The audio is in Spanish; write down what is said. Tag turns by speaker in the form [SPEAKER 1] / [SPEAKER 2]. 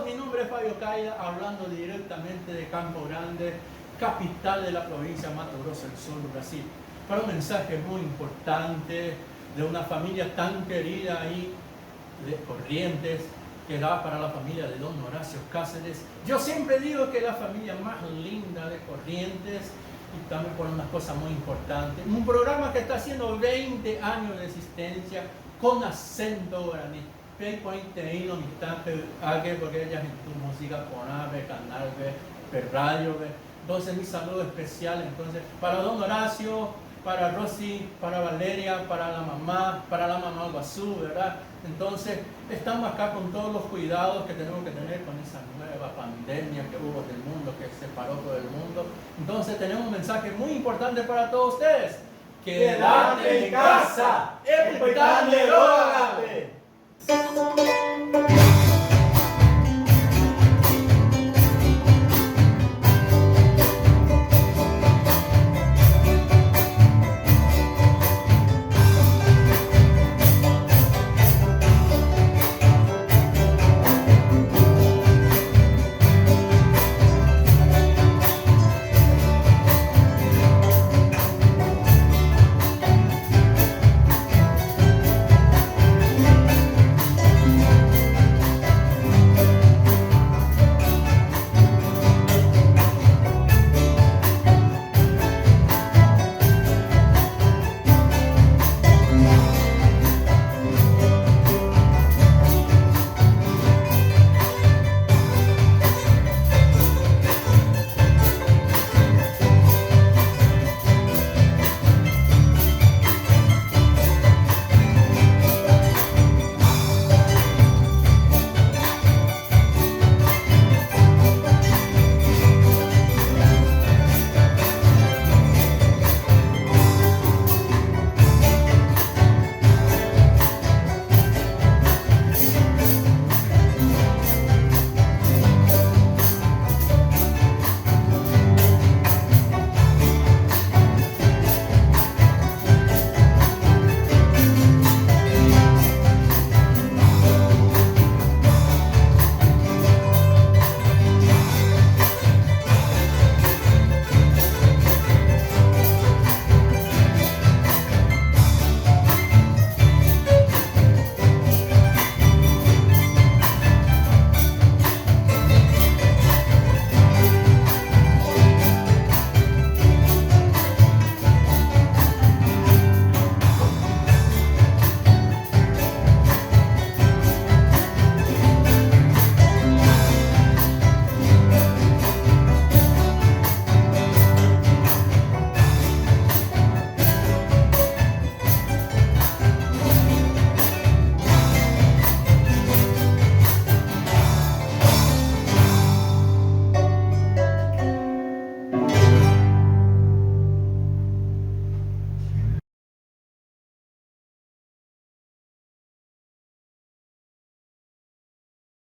[SPEAKER 1] todos, mi nombre es Fabio Caida, hablando directamente de Campo Grande, capital de la provincia de Mato Grosso del Sur, Brasil. Para un mensaje muy importante de una familia tan querida ahí de Corrientes, que da para la familia de don Horacio Cáceres. Yo siempre digo que es la familia más linda de Corrientes, y también por unas cosas muy importantes. Un programa que está haciendo 20 años de existencia con acento guaraní. Porque ella es tu música con ave, canal, radio. Entonces mi saludo especial entonces para don Horacio, para Rosy, para Valeria, para la mamá Guazú, ¿verdad? Entonces estamos acá con todos los cuidados que tenemos que tener con esa nueva pandemia que hubo del mundo, que separó todo el mundo. Entonces tenemos un mensaje muy importante para todos ustedes.
[SPEAKER 2] Quédate en casa,
[SPEAKER 1] ¡Espectáculo!